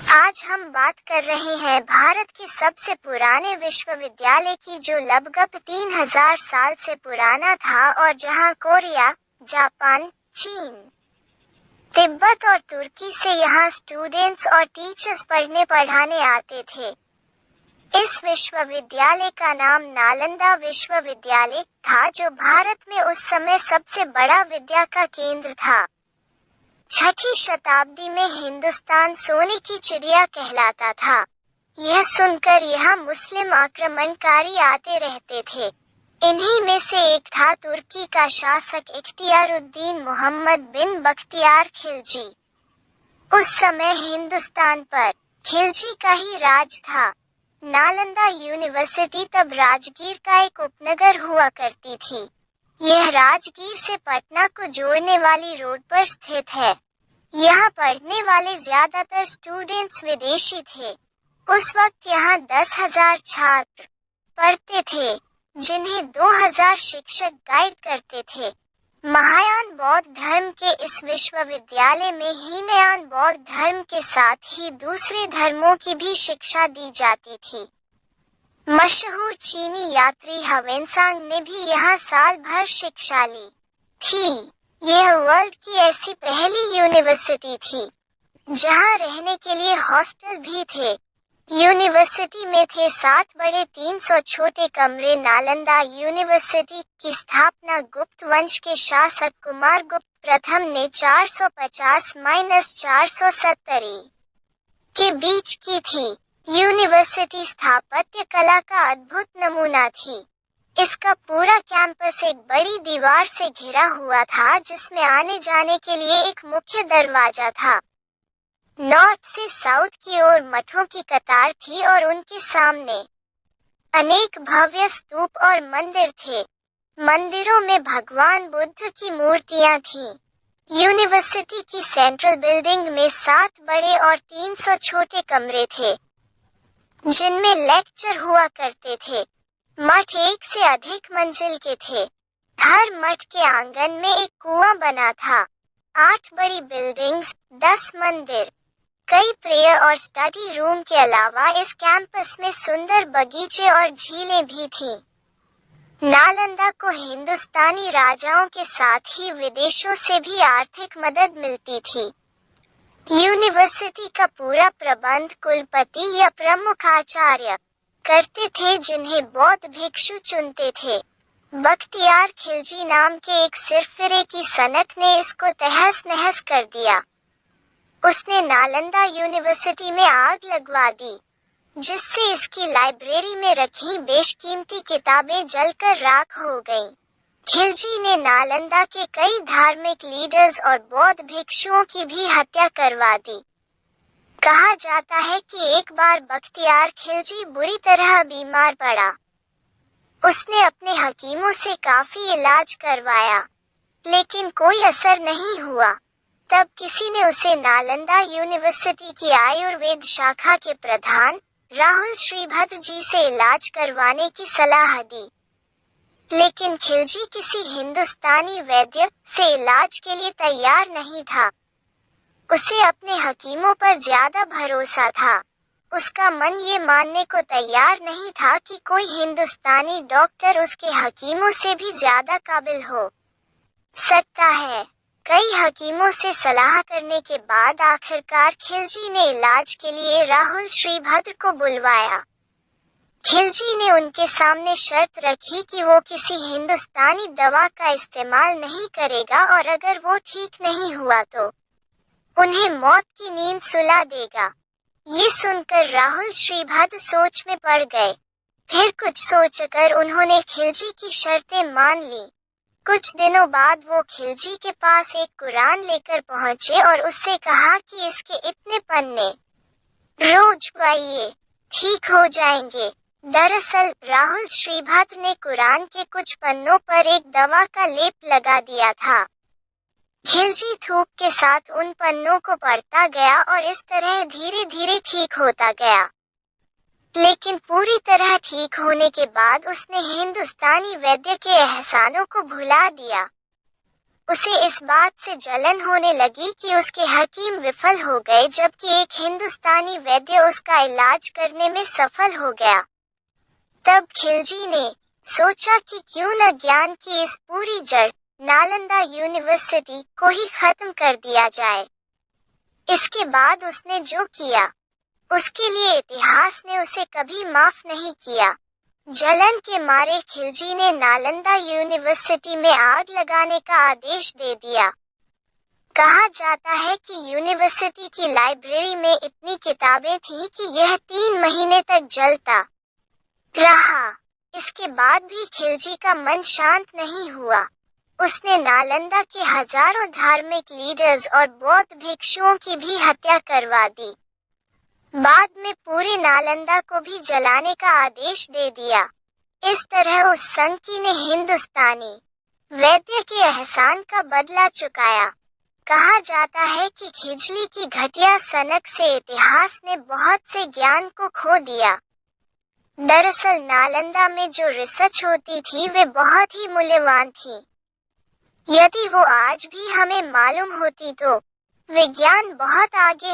आज हम बात कर रहे हैं भारत के सबसे पुराने विश्वविद्यालय की, जो लगभग 3000 साल से पुराना था और जहां कोरिया, जापान, चीन, तिब्बत और तुर्की से यहां स्टूडेंट्स और टीचर्स पढ़ने पढ़ाने आते थे। इस विश्वविद्यालय का नाम नालंदा विश्वविद्यालय था, जो भारत में उस समय सबसे बड़ा विद्या का केंद्र था। 6ठी शताब्दी में हिंदुस्तान सोने की चिड़िया कहलाता था। यह सुनकर यहाँ मुस्लिम आक्रमणकारी आते रहते थे। इन्हीं में से एक था तुर्की का शासक इख्तियारुद्दीन मोहम्मद बिन बख्तियार खिलजी। उस समय हिंदुस्तान पर खिलजी का ही राज था। नालंदा यूनिवर्सिटी तब राजगीर का एक उपनगर हुआ करती थी। यह राजगीर से पटना को जोड़ने वाली रोड पर स्थित है। यहाँ पढ़ने वाले ज्यादातर स्टूडेंट्स विदेशी थे। उस वक्त यहाँ 10,000 छात्र पढ़ते थे, जिन्हें 2000 शिक्षक गाइड करते थे। महायान बौद्ध धर्म के इस विश्वविद्यालय में हीनयान बौद्ध धर्म के साथ ही दूसरे धर्मों की भी शिक्षा दी जाती थी। मशहूर चीनी यात्री ह्वेनसांग ने भी यहाँ साल भर शिक्षा ली थी। यह वर्ल्ड की ऐसी पहली यूनिवर्सिटी थी जहाँ रहने के लिए हॉस्टल भी थे। यूनिवर्सिटी में थे 7 बड़े 300 छोटे कमरे। नालंदा यूनिवर्सिटी की स्थापना गुप्त वंश के शासक कुमारगुप्त प्रथम ने 450-470 के बीच की थी। यूनिवर्सिटी स्थापत्य कला का अद्भुत नमूना थी। इसका पूरा कैंपस एक बड़ी दीवार से घिरा हुआ था, जिसमें आने जाने के लिए एक मुख्य दरवाजा था। नॉर्थ से साउथ की ओर मठों की कतार थी और उनके सामने अनेक भव्य स्तूप और मंदिर थे। मंदिरों में भगवान बुद्ध की मूर्तियां थीं। यूनिवर्सिटी की सेंट्रल बिल्डिंग में 7 बड़े और 300 छोटे कमरे थे, जिनमें लेक्चर हुआ करते थे। मठ 1 से अधिक मंजिल के थे। हर मठ के आंगन में एक कुआं बना था। 8 बड़ी बिल्डिंग्स, 10 मंदिर, कई प्रेयर और स्टडी रूम के अलावा इस कैंपस में सुंदर बगीचे और झीलें भी थीं। नालंदा को हिंदुस्तानी राजाओं के साथ ही विदेशों से भी आर्थिक मदद मिलती थी। यूनिवर्सिटी का पूरा प्रबंध कुलपति या प्रमुख आचार्य करते थे, जिन्हें बौद्ध भिक्षु चुनते थे। बख्तियार खिलजी नाम के एक सिरफिरे की सनक ने इसको तहस नहस कर दिया। उसने नालंदा यूनिवर्सिटी में आग लगवा दी, जिससे इसकी लाइब्रेरी में रखी बेशकीमती किताबें जलकर राख हो गईं। खिलजी ने नालंदा के कई धार्मिक लीडर्स और बौद्ध भिक्षुओं की भी हत्या करवा दी। कहा जाता है कि एक बार बख्तियार खिलजी बुरी तरह बीमार पड़ा। उसने अपने हकीमों से काफी इलाज करवाया, लेकिन कोई असर नहीं हुआ। तब किसी ने उसे नालंदा यूनिवर्सिटी की आयुर्वेद शाखा के प्रधान राहुल श्रीभद्र जी से इलाज करवाने की सलाह दी, लेकिन खिलजी किसी हिंदुस्तानी वैद्य से इलाज के लिए तैयार नहीं था। उसे अपने हकीमों पर ज्यादा भरोसा था। उसका मन ये मानने को तैयार नहीं था कि कोई हिंदुस्तानी डॉक्टर उसके हकीमों से भी ज्यादा काबिल हो सकता है। कई हकीमों से सलाह करने के बाद आखिरकार खिलजी ने इलाज के लिए राहुल श्रीभद्र को बुलवाया। खिलजी ने उनके सामने शर्त रखी कि वो किसी हिंदुस्तानी दवा का इस्तेमाल नहीं करेगा और अगर वो ठीक नहीं हुआ तो उन्हें मौत की नींद सुला देगा। ये सुनकर राहुल श्रीभद्र सोच में पड़ गए। फिर कुछ सोचकर उन्होंने खिलजी की शर्तें मान ली। कुछ दिनों बाद वो खिलजी के पास एक कुरान लेकर पहुंचे और उससे कहा कि इसके इतने पन्ने रोज पढ़िए, ठीक हो जाएंगे। दरअसल राहुल श्रीभद्र ने कुरान के कुछ पन्नों पर एक दवा का लेप लगा दिया था। खिलजी थूक के साथ उन पन्नों को पढ़ता गया और इस तरह धीरे धीरे ठीक होता गया। लेकिन पूरी तरह ठीक होने के बाद उसने हिंदुस्तानी वैद्य के एहसानों को भुला दिया। उसे इस बात से जलन होने लगी कि उसके हकीम विफल हो गए जबकि एक हिंदुस्तानी वैद्य उसका इलाज करने में सफल हो गया। तब खिलजी ने सोचा कि क्यों न ज्ञान की इस पूरी जड़ नालंदा यूनिवर्सिटी को ही खत्म कर दिया जाए। इसके बाद उसने जो किया उसके लिए इतिहास ने उसे कभी माफ नहीं किया। जलन के मारे खिलजी ने नालंदा यूनिवर्सिटी में आग लगाने का आदेश दे दिया। कहा जाता है कि यूनिवर्सिटी की लाइब्रेरी में इतनी किताबें थीं कि यह 3 महीने तक जलता रहा। इसके बाद भी खिलजी का मन शांत नहीं हुआ। उसने नालंदा के हजारों धार्मिक लीडर्स और बौद्ध भिक्षुओं की भी हत्या करवा दी। बाद में पूरे नालंदा को भी जलाने का आदेश दे दिया। इस तरह उस संकी ने हिंदुस्तानी वैद्य के एहसान का बदला चुकाया। कहा जाता है कि खिजली की घटिया सनक से इतिहास ने बहुत से ज्ञान को खो दिया। दरअसल नालंदा में जो रिसर्च होती थी वे बहुत ही मूल्यवान थी। यदि वो आज भी हमें मालूम होती तो विज्ञान बहुत आगे